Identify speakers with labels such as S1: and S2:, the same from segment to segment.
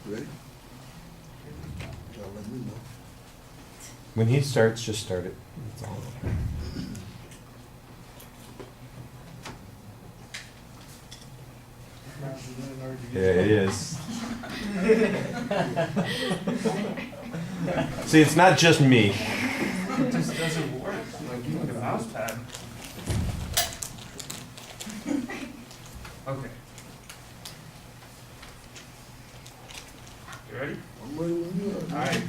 S1: Ready? Y'all let me know.
S2: When he starts, just start it. That's all. Yeah, it is. See, it's not just me.
S3: It just doesn't work. Like, you need a mouse pad. Okay. You ready?
S1: I'm ready when you are.
S3: Alright,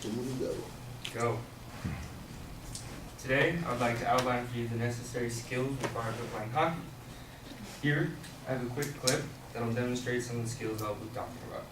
S1: So when you go.
S3: go. Today, I'd like to outline for you the necessary skills required for playing hockey. Here, I have a quick clip that'll demonstrate some of the skills I'll be talking about.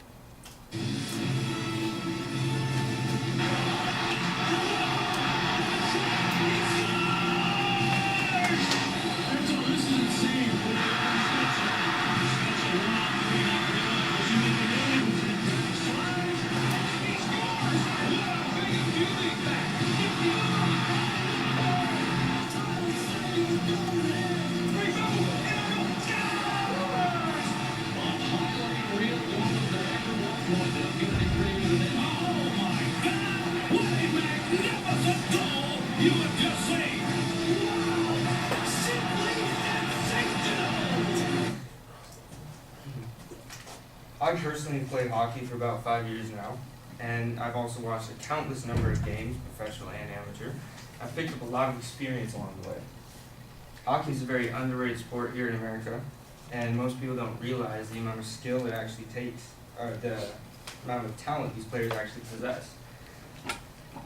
S3: I personally play hockey for about 5 years now, and I've also watched a countless number of games, professional and amateur. I've picked up a lot of experience along the way. Hockey is a very underrated sport here in America, and most people don't realize the amount of skill it actually takes, or the amount of talent these players actually possess.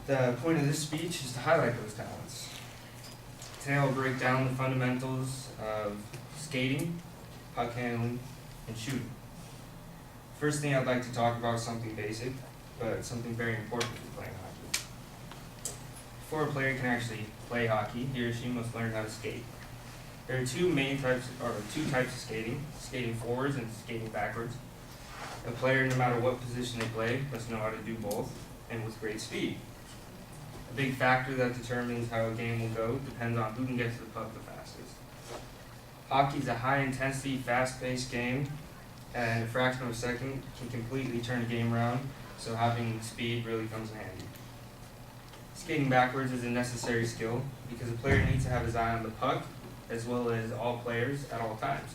S3: The point of this speech is to highlight those talents. Today I'll break down the fundamentals of skating, puck handling, and shooting. First thing I'd like to talk about is something basic, but something very important for playing hockey. Before a player can actually play hockey, he or she must learn how to skate. There are two types of skating: skating forwards and skating backwards. A player, no matter what position they play, must know how to do both, and with great speed. A big factor that determines how a game will go depends on who can get to the puck the fastest. Hockey is a high-intensity, fast-paced game, and a fraction of a second can completely turn a game around, so having speed really comes in handy. Skating backwards is a necessary skill because a player needs to have his eye on the puck as well as all players at all times.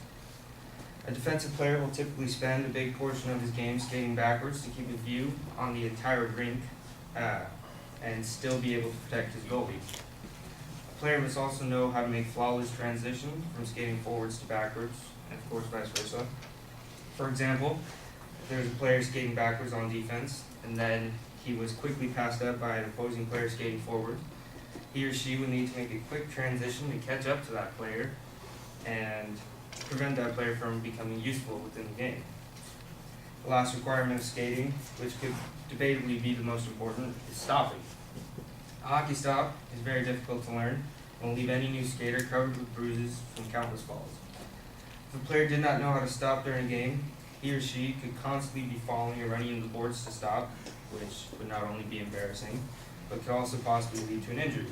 S3: A defensive player will typically spend a big portion of his game skating backwards to keep a view on the entire rink and still be able to protect his goalie. A player must also know how to make flawless transition from skating forwards to backwards, and of course vice versa. For example, if there's a player skating backwards on defense, and then he was quickly passed up by an opposing player skating forward, he or she would need to make a quick transition to catch up to that player and prevent that player from becoming useful within the game. The last requirement of skating, which could debatably be the most important, is stopping. A hockey stop is very difficult to learn and will leave any new skater covered with bruises from countless falls. If a player did not know how to stop during a game, he or she could constantly be falling or running into the boards to stop, which would not only be embarrassing, but could also possibly lead to an injury.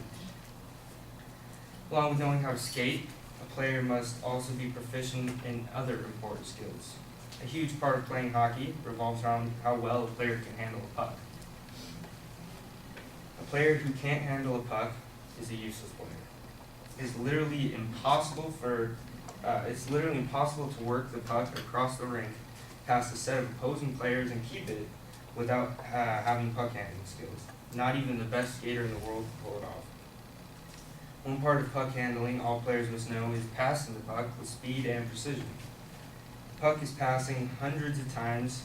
S3: Along with knowing how to skate, a player must also be proficient in other important skills. A huge part of playing hockey revolves around how well a player can handle a puck. A player who can't handle a puck is a useless player. It's literally impossible to work the puck across the rink past a set of opposing players and keep it without having puck handling skills. Not even the best skater in the world can pull it off. One part of puck handling all players must know is passing the puck with speed and precision. The puck is passed hundreds of times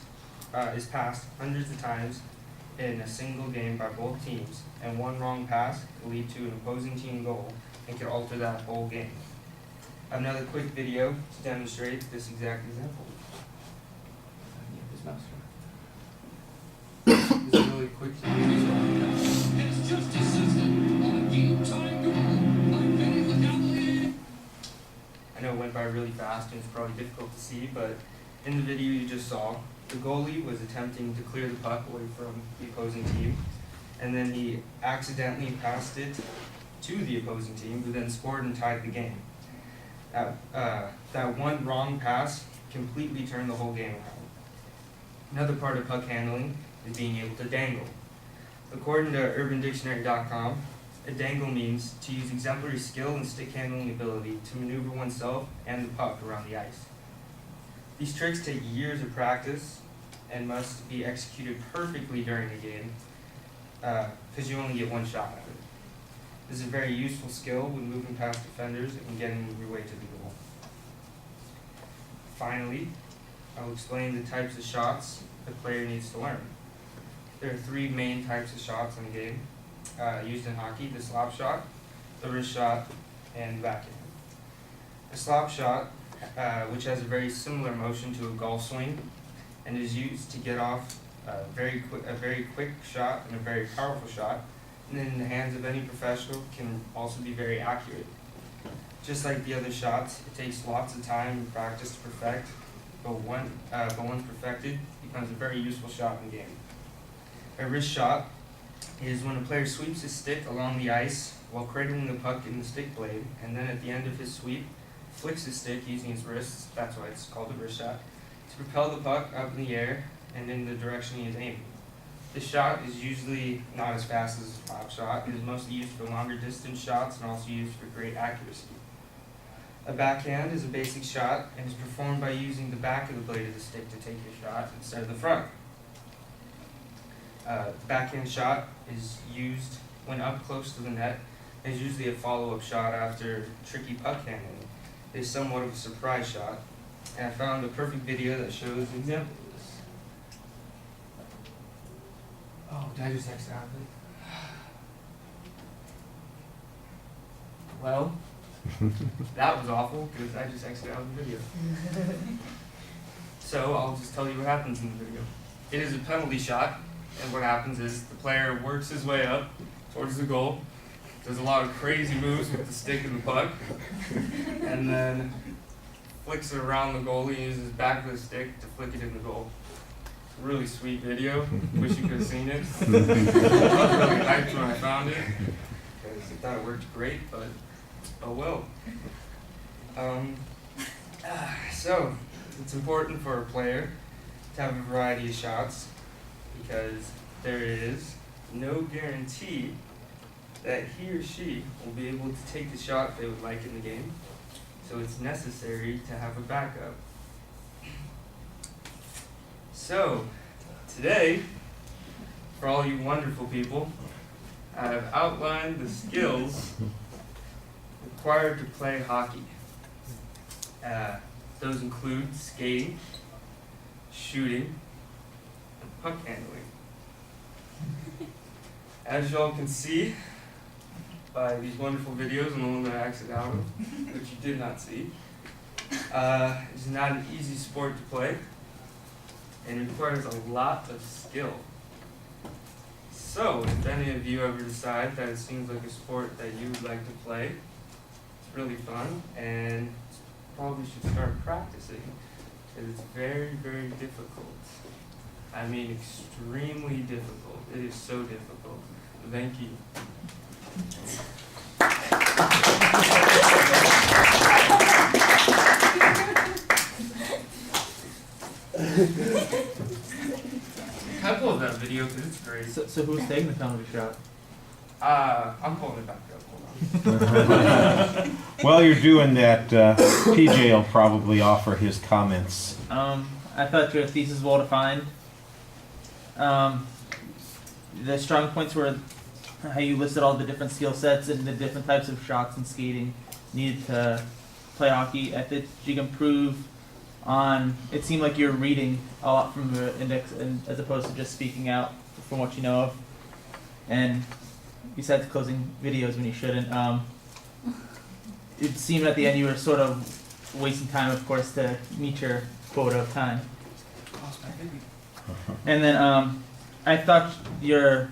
S3: in a single game by both teams, and one wrong pass can lead to an opposing team goal and can alter that whole game. I have another quick video to demonstrate this exact example. This is a really quick video. I know it went by really fast and it's probably difficult to see, but in the video you just saw, the goalie was attempting to clear the puck away from the opposing team, and then he accidentally passed it to the opposing team, who then scored and tied the game. That one wrong pass completely turned the whole game around. Another part of puck handling is being able to dangle. According to UrbanDictionary.com, a dangle means to use exemplary skill and stick handling ability to maneuver oneself and the puck around the ice. These tricks take years of practice and must be executed perfectly during a game because you only get one shot at it. This is a very useful skill when moving past defenders and getting your way to the goal. Finally, I'll explain the types of shots the player needs to learn. There are three main types of shots in the game used in hockey: the slap shot, the wrist shot, and backhand. The slap shot, which has a very similar motion to a golf swing and is used to get off a very quick shot and a very powerful shot, and in the hands of any professional can also be very accurate. Just like the other shots, it takes lots of time and practice to perfect, but once perfected, it becomes a very useful shot in the game. A wrist shot is when a player sweeps his stick along the ice while cradling the puck in the stick blade, and then at the end of his sweep, flicks his stick using his wrists, that's why it's called a wrist shot, to propel the puck up in the air and in the direction he is aiming. This shot is usually not as fast as a slap shot. It is mostly used for longer distance shots and also used for great accuracy. A backhand is a basic shot and is performed by using the back of the blade of the stick to take your shot instead of the front. The backhand shot is used when up close to the net and is usually a follow-up shot after tricky puck handling. It is somewhat of a surprise shot, and I found a perfect video that shows an example of this. Oh, did I just exit out of it? Well, that was awful because I just exited out of the video. So I'll just tell you what happens in the video. It is a penalty shot, and what happens is the player works his way up towards the goal, does a lot of crazy moves with the stick and the puck, and then flicks it around the goalie and uses the back of the stick to flick it in the goal. It's a really sweet video. Wish you could have seen it. I was really hyped when I found it because I thought it worked great, but oh well. So, it's important for a player to have a variety of shots because there is no guarantee that he or she will be able to take the shot they would like in the game. So it's necessary to have a backup. So, today, for all you wonderful people, I have outlined the skills required to play hockey. Those include skating, shooting, and puck handling. As y'all can see by these wonderful videos and the one that I exited out of, which you did not see, it's not an easy sport to play, and it requires a lot of skill. So, if any of you ever decide that it seems like a sport that you would like to play, it's really fun, and probably should start practicing, because it's very, very difficult. I mean, extremely difficult. It is so difficult. Thank you. I pulled that video because it's great.
S4: So who's taking the penalty shot?
S3: I'm pulling it back up. Hold on.
S2: While you're doing that, PJ will probably offer his comments.
S4: I thought your thesis was well defined. The strong points were how you listed all the different skill sets and the different types of shots and skating needed to play hockey. I think you can improve on. It seemed like you're reading a lot from the index, and as opposed to just speaking out from what you know of. And besides closing videos when you shouldn't, it seemed at the end you were sort of wasting time, of course, to meet your quota of time. And then I thought your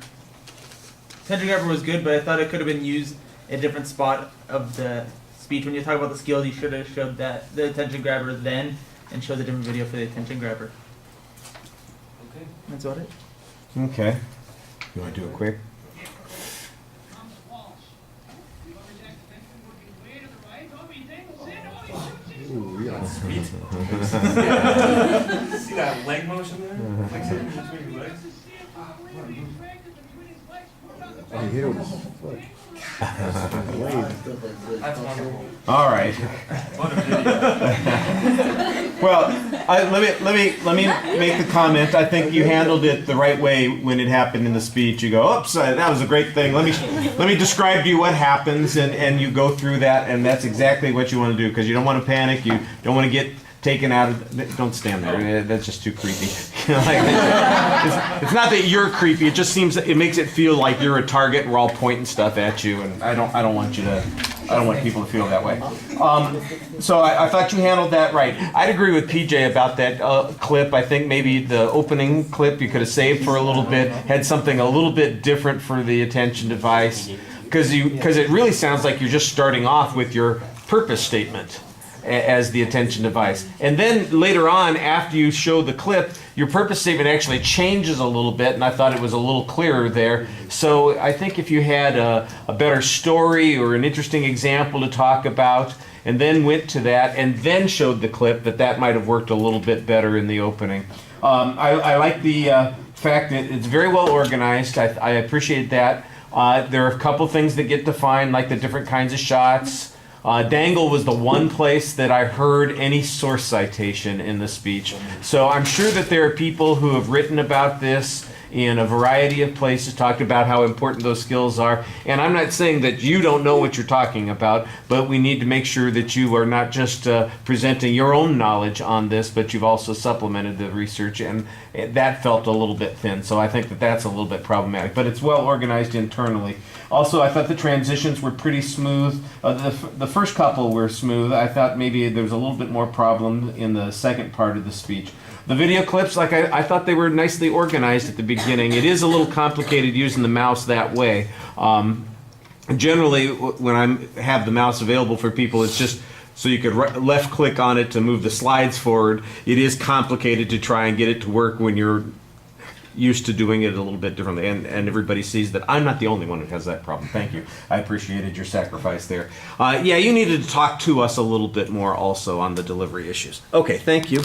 S4: attention grabber was good, but I thought it could have been used at a different spot of the speech. When you talk about the skills, you should have showed that the attention grabber then and showed a different video for the attention grabber.
S3: Okay.
S4: That's about it.
S2: Okay. You want to do it quick?
S1: Ooh, yeah.
S3: feet. See that leg motion there? Flexing between your legs.
S1: I hear what it's like.
S3: That's wonderful.
S2: All right.
S3: What a video.
S2: Well, let me make the comment. I think you handled it the right way when it happened in the speech. You go, "Oops, that was a great thing. Let me describe to you what happens," and you go through that, and that's exactly what you want to do because you don't want to panic. You don't want to get taken out of. Don't stand there. That's just too creepy. It's not that you're creepy. It just seems it makes it feel like you're a target and we're all pointing stuff at you, and I don't want you to. I don't want people to feel that way. So I thought you handled that right. I'd agree with PJ about that clip. I think maybe the opening clip you could have saved for a little bit, had something a little bit different for the attention device, because it really sounds like you're just starting off with your purpose statement as the attention device. And then later on, after you show the clip, your purpose statement actually changes a little bit, and I thought it was a little clearer there. So I think if you had a better story or an interesting example to talk about, and then went to that, and then showed the clip, that might have worked a little bit better in the opening. I like the fact that it's very well organized. I appreciate that. There are a couple things that get defined, like the different kinds of shots. Dangle was the one place that I heard any source citation in the speech. So I'm sure that there are people who have written about this in a variety of places, talked about how important those skills are. And I'm not saying that you don't know what you're talking about, but we need to make sure that you are not just presenting your own knowledge on this, but you've also supplemented the research, and that felt a little bit thin. So I think that that's a little bit problematic, but it's well organized internally. Also, I thought the transitions were pretty smooth. The first couple were smooth. I thought maybe there was a little bit more problem in the second part of the speech. The video clips, like I thought they were nicely organized at the beginning. It is a little complicated using the mouse that way. Generally, when I have the mouse available for people, it's just so you could left click on it to move the slides forward. It is complicated to try and get it to work when you're used to doing it a little bit differently, and everybody sees that I'm not the only one who has that problem. Thank you. I appreciated your sacrifice there. Yeah, you needed to talk to us a little bit more also on the delivery issues. Okay, thank you.